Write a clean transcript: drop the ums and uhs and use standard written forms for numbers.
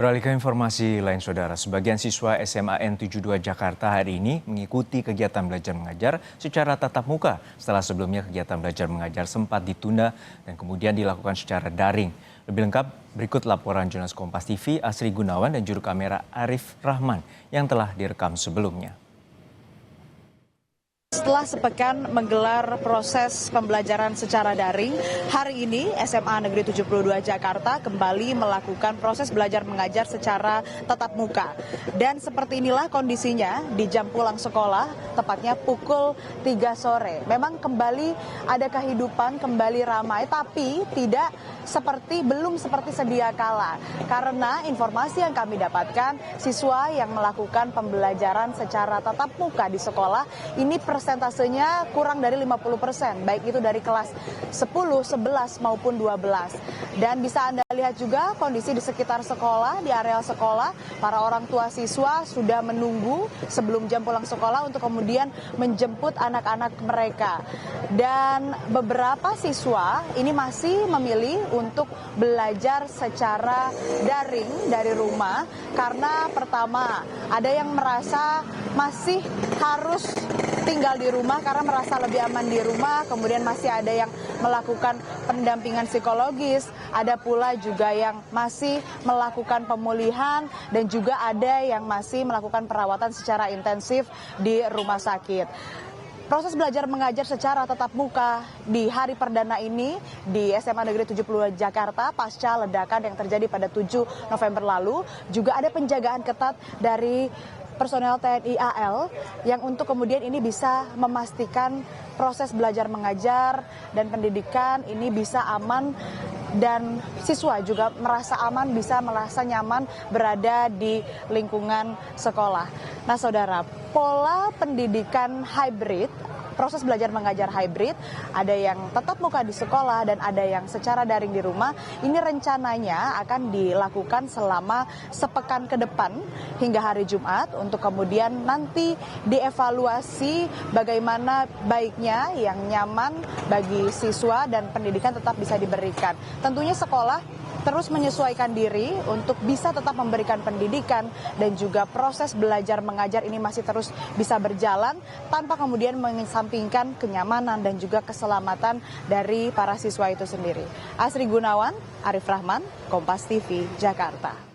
Beralih ke informasi lain, saudara. Sebagian siswa SMAN 72 Jakarta hari ini mengikuti kegiatan belajar mengajar secara tatap muka setelah sebelumnya kegiatan belajar mengajar sempat ditunda dan kemudian dilakukan secara daring. Lebih lengkap berikut laporan jurnalis Kompas TV Asri Gunawan dan juru kamera Arif Rahman yang telah direkam sebelumnya. Setelah sepekan menggelar proses pembelajaran secara daring, hari ini SMA Negeri 72 Jakarta kembali melakukan proses belajar mengajar secara tatap muka. Dan seperti inilah kondisinya di jam pulang sekolah, tepatnya pukul 3 sore. Memang kembali ada kehidupan, kembali ramai, tapi belum seperti sedia kala. Karena informasi yang kami dapatkan, siswa yang melakukan pembelajaran secara tatap muka di sekolah, ini persentasenya kurang dari 50%, baik itu dari kelas 10, 11 maupun 12. Dan bisa Anda lihat juga kondisi di sekitar sekolah, di areal sekolah, para orang tua siswa sudah menunggu sebelum jam pulang sekolah untuk kemudian menjemput anak-anak mereka. Dan beberapa siswa ini masih memilih untuk belajar secara daring dari rumah karena pertama, ada yang merasa masih harus tinggal di rumah karena merasa lebih aman di rumah, kemudian masih ada yang melakukan pendampingan psikologis, ada pula juga yang masih melakukan pemulihan, dan juga ada yang masih melakukan perawatan secara intensif di rumah sakit. Proses belajar mengajar secara tatap muka di hari perdana ini di SMA Negeri 72 Jakarta pasca ledakan yang terjadi pada 7 November lalu, juga ada penjagaan ketat dari personel TNI AL yang untuk kemudian ini bisa memastikan proses belajar mengajar dan pendidikan ini bisa aman dan siswa juga merasa aman, bisa merasa nyaman berada di lingkungan sekolah. Nah, saudara, pola pendidikan hybrid, proses belajar mengajar hybrid, ada yang tetap muka di sekolah dan ada yang secara daring di rumah. Ini rencananya akan dilakukan selama sepekan ke depan hingga hari Jumat untuk kemudian nanti dievaluasi bagaimana baiknya yang nyaman bagi siswa dan pendidikan tetap bisa diberikan. Tentunya sekolah terus menyesuaikan diri untuk bisa tetap memberikan pendidikan dan juga proses belajar mengajar ini masih terus bisa berjalan tanpa kemudian mengesampingkan kenyamanan dan juga keselamatan dari para siswa itu sendiri. Asri Gunawan, Arif Rahman, Kompas TV, Jakarta.